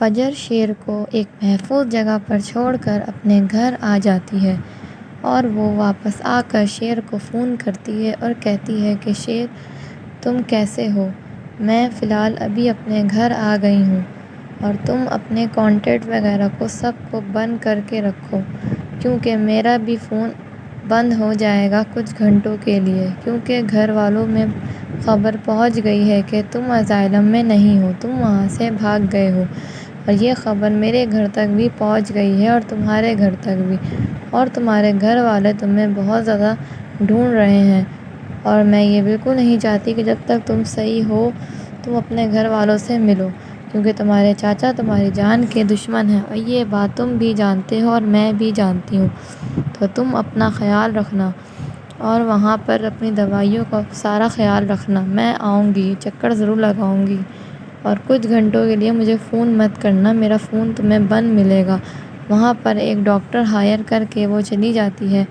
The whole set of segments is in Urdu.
فجر شیر کو ایک محفوظ جگہ پر چھوڑ کر اپنے گھر آ جاتی ہے اور وہ واپس آ کر شیر کو فون کرتی ہے اور کہتی ہے کہ شیر تم کیسے ہو؟ میں فی الحال ابھی اپنے گھر آ گئی ہوں اور تم اپنے کانٹیکٹ وغیرہ کو سب کو بند کر کے رکھو کیونکہ میرا بھی فون بند ہو جائے گا کچھ گھنٹوں کے لیے، کیونکہ گھر والوں میں خبر پہنچ گئی ہے کہ تم اسائلم میں نہیں ہو، تم وہاں سے بھاگ گئے ہو اور یہ خبر میرے گھر تک بھی پہنچ گئی ہے اور تمہارے گھر تک بھی، اور تمہارے گھر والے تمہیں بہت زیادہ ڈھونڈ رہے ہیں اور میں یہ بالکل نہیں چاہتی کہ جب تک تم صحیح ہو تم اپنے گھر والوں سے ملو، کیونکہ تمہارے چاچا تمہاری جان کے دشمن ہیں اور یہ بات تم بھی جانتے ہو اور میں بھی جانتی ہوں، تو تم اپنا خیال رکھنا اور وہاں پر اپنی دوائیوں کا سارا خیال رکھنا۔ میں آؤں گی، چکر ضرور لگاؤں گی اور کچھ گھنٹوں کے لیے مجھے فون مت کرنا، میرا فون تمہیں بند ملے گا۔ وہاں پر ایک ڈاکٹر ہائر کر کے وہ چلی جاتی ہے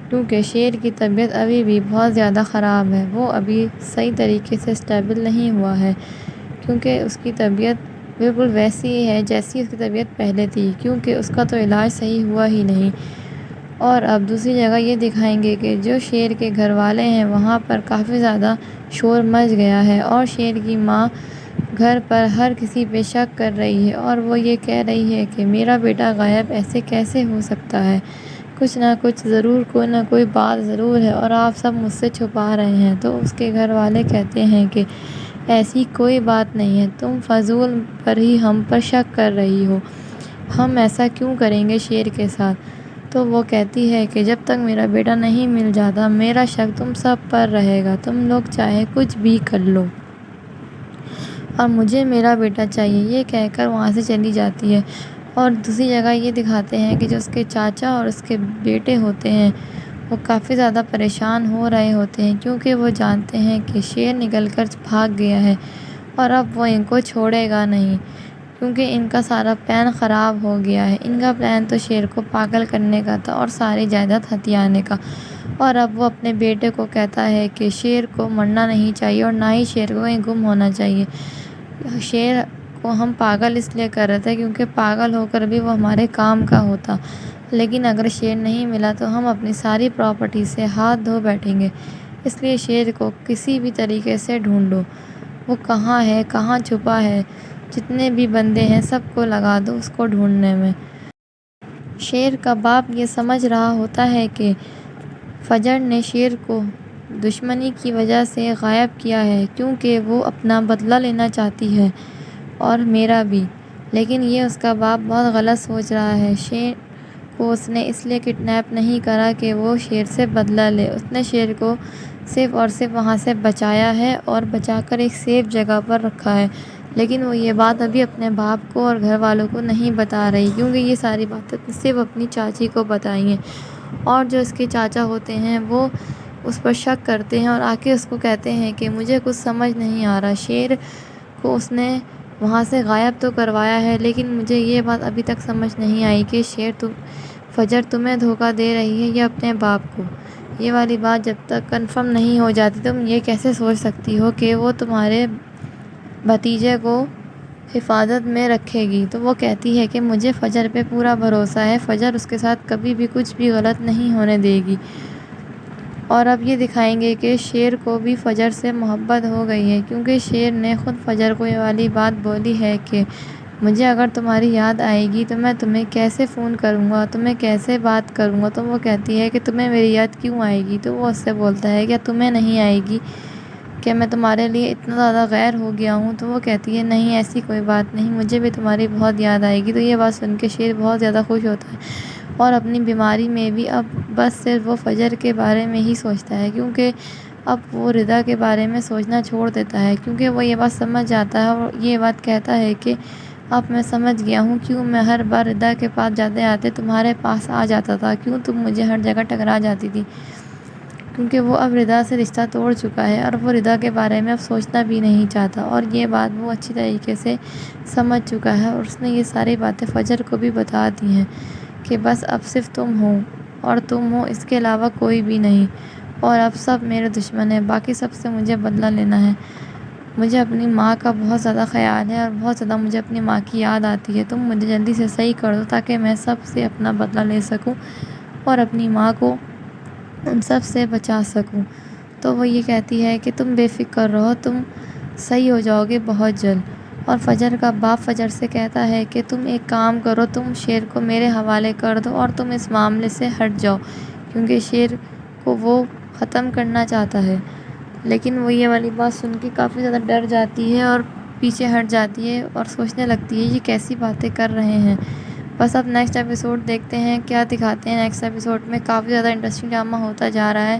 کیونکہ شیر کی طبیعت ابھی بھی بہت زیادہ خراب ہے، وہ ابھی صحیح طریقے سے اسٹیبل نہیں ہوا ہے، کیونکہ اس کی طبیعت بالکل ویسی ہی ہے جیسی اس کی طبیعت پہلے تھی، کیونکہ اس کا تو علاج صحیح ہوا ہی نہیں۔ اور اب دوسری جگہ یہ دکھائیں گے کہ جو شیر کے گھر والے ہیں وہاں پر کافی زیادہ شور مچ گیا ہے اور شیر کی ماں گھر پر ہر کسی پہ شک کر رہی ہے اور وہ یہ کہہ رہی ہے کہ میرا بیٹا غائب ایسے کیسے ہو سکتا ہے، کچھ نہ کچھ ضرور، کوئی نہ کوئی بات ضرور ہے اور آپ سب مجھ سے چھپا رہے ہیں۔ تو اس کے گھر والے کہتے ہیں کہ ایسی کوئی بات نہیں ہے، تم فضول پر ہی ہم پر شک کر رہی ہو، ہم ایسا کیوں کریں گے شیر کے ساتھ؟ تو وہ کہتی ہے کہ جب تک میرا بیٹا نہیں مل جاتا میرا شک تم سب پر رہے گا، تم لوگ چاہے کچھ بھی کر لو اور مجھے میرا بیٹا چاہیے، یہ کہہ کر وہاں سے چلی جاتی ہے۔ اور دوسری جگہ یہ دکھاتے ہیں کہ جو اس کے چاچا اور اس کے بیٹے ہوتے ہیں وہ کافی زیادہ پریشان ہو رہے ہوتے ہیں کیونکہ وہ جانتے ہیں کہ شیر نکل کر بھاگ گیا ہے اور اب وہ ان کو چھوڑے گا نہیں، کیونکہ ان کا سارا پلان خراب ہو گیا ہے۔ ان کا پلان تو شیر کو پاگل کرنے کا تھا اور ساری جائیداد ہتھیانے کا، اور اب وہ اپنے بیٹے کو کہتا ہے کہ شیر کو مرنا نہیں چاہیے اور نہ ہی شیر کو کہیں گم ہونا چاہیے۔ شیر کو ہم پاگل اس لیے کر رہے تھے کیونکہ پاگل ہو کر بھی وہ ہمارے کام کا ہوتا، لیکن اگر شیر نہیں ملا تو ہم اپنی ساری پراپرٹی سے ہاتھ دھو بیٹھیں گے، اس لیے شیر کو کسی بھی طریقے سے ڈھونڈو، وہ کہاں ہے، کہاں چھپا ہے، جتنے بھی بندے ہیں سب کو لگا دو اس کو ڈھونڈنے میں۔ شیر کا باپ یہ سمجھ رہا ہوتا ہے کہ فجر نے شیر کو دشمنی کی وجہ سے غائب کیا ہے کیونکہ وہ اپنا بدلہ لینا چاہتی ہے اور میرا بھی، لیکن یہ اس کا باپ بہت غلط سوچ رہا ہے۔ شیر کو اس نے اس لیے کڈنیپ نہیں کرا کہ وہ شیر سے بدلہ لے، اس نے شیر کو صرف اور صرف وہاں سے بچایا ہے اور بچا کر ایک سیف جگہ پر رکھا ہے، لیکن وہ یہ بات ابھی اپنے باپ کو اور گھر والوں کو نہیں بتا رہی کیونکہ یہ ساری باتیں صرف اپنی چاچی کو بتائی ہیں، اور جو اس کے چاچا ہوتے ہیں وہ اس پر شک کرتے ہیں اور آ کے اس کو کہتے ہیں کہ مجھے کچھ سمجھ نہیں آ رہا، شیر کو اس نے وہاں سے غائب تو کروایا ہے لیکن مجھے یہ بات ابھی تک سمجھ نہیں آئی کہ فجر تمہیں دھوکہ دے رہی ہے یا اپنے باپ کو، یہ والی بات جب تک کنفرم نہیں ہو جاتی تم یہ کیسے سوچ سکتی ہو کہ وہ تمہارے بھتیجے کو حفاظت میں رکھے گی؟ تو وہ کہتی ہے کہ مجھے فجر پہ پورا بھروسہ ہے، فجر اس کے ساتھ کبھی بھی کچھ بھی غلط نہیں ہونے دے گی۔ اور اب یہ دکھائیں گے کہ شیر کو بھی فجر سے محبت ہو گئی ہے کیونکہ شیر نے خود فجر کو یہ والی بات بولی ہے کہ مجھے اگر تمہاری یاد آئے گی تو میں تمہیں کیسے فون کروں گا، تمہیں کیسے بات کروں گا؟ تو وہ کہتی ہے کہ تمہیں میری یاد کیوں آئے گی؟ تو وہ اس سے بولتا ہے کیا تمہیں نہیں آئے گی کہ میں تمہارے لیے اتنا زیادہ غیر ہو گیا ہوں؟ تو وہ کہتی ہے نہیں ایسی کوئی بات نہیں، مجھے بھی تمہاری بہت یاد آئے گی۔ تو یہ بات سن کے شیر بہت زیادہ خوش ہوتا ہے اور اپنی بیماری میں بھی اب بس صرف وہ فجر کے بارے میں ہی سوچتا ہے، کیونکہ اب وہ رضا کے بارے میں سوچنا چھوڑ دیتا ہے کیونکہ وہ یہ بات سمجھ جاتا ہے اور یہ بات کہتا ہے کہ اب میں سمجھ گیا ہوں کیوں میں ہر بار رضا کے پاس جاتے آتے تمہارے پاس آ جاتا تھا، کیوں تم مجھے ہر جگہ ٹکرا جاتی تھی، کیونکہ وہ اب رضا سے رشتہ توڑ چکا ہے اور وہ رضا کے بارے میں اب سوچنا بھی نہیں چاہتا، اور یہ بات وہ اچھی طریقے سے سمجھ چکا ہے اور اس نے یہ ساری باتیں فجر کو بھی بتا دی ہیں کہ بس اب صرف تم ہو اور تم ہو، اس کے علاوہ کوئی بھی نہیں، اور اب سب میرے دشمن ہیں، باقی سب سے مجھے بدلہ لینا ہے۔ مجھے اپنی ماں کا بہت زیادہ خیال ہے اور بہت زیادہ مجھے اپنی ماں کی یاد آتی ہے، تم مجھے جلدی سے صحیح کر دو تاکہ میں سب سے اپنا بدلہ لے سکوں اور اپنی ماں کو ان سب سے بچا سکوں۔ تو وہ یہ کہتی ہے کہ تم بے فکر رہو، تم صحیح ہو جاؤ گے بہت جلد۔ اور فجر کا باپ فجر سے کہتا ہے کہ تم ایک کام کرو، تم شیر کو میرے حوالے کر دو اور تم اس معاملے سے ہٹ جاؤ، کیونکہ شیر کو وہ ختم کرنا چاہتا ہے۔ لیکن وہ یہ والی بات سن کے کافی زیادہ ڈر جاتی ہے اور پیچھے ہٹ جاتی ہے اور سوچنے لگتی ہے یہ کیسی باتیں کر رہے ہیں۔ بس اب نیکسٹ ایپیسوڈ دیکھتے ہیں کیا دکھاتے ہیں نیکسٹ ایپیسوڈ میں۔ کافی زیادہ انٹرسٹنگ ڈرامہ ہوتا جا رہا ہے،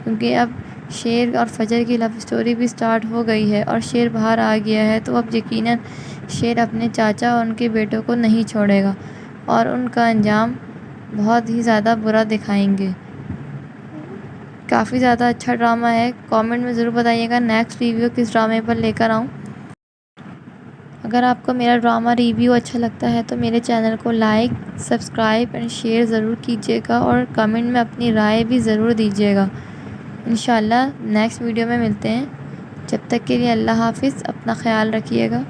کیونکہ اب شیر اور فجر کی لو اسٹوری بھی سٹارٹ ہو گئی ہے اور شیر باہر آ گیا ہے، تو اب یقیناً شیر اپنے چاچا اور ان کے بیٹوں کو نہیں چھوڑے گا اور ان کا انجام بہت ہی زیادہ برا دکھائیں گے۔ کافی زیادہ اچھا ڈرامہ ہے۔ کامنٹ میں ضرور بتائیے گا نیکسٹ ریویو کس ڈرامے پر لے کر آؤں۔ اگر آپ کو میرا ڈرامہ ریویو اچھا لگتا ہے تو میرے چینل کو لائک، سبسکرائب اینڈ شیئر ضرور کیجیے گا اور کمنٹ میں اپنی رائے بھی ضرور دیجیے گا۔ انشاءاللہ نیکسٹ ویڈیو میں ملتے ہیں، جب تک کے لیے اللہ حافظ، اپنا خیال رکھیے گا۔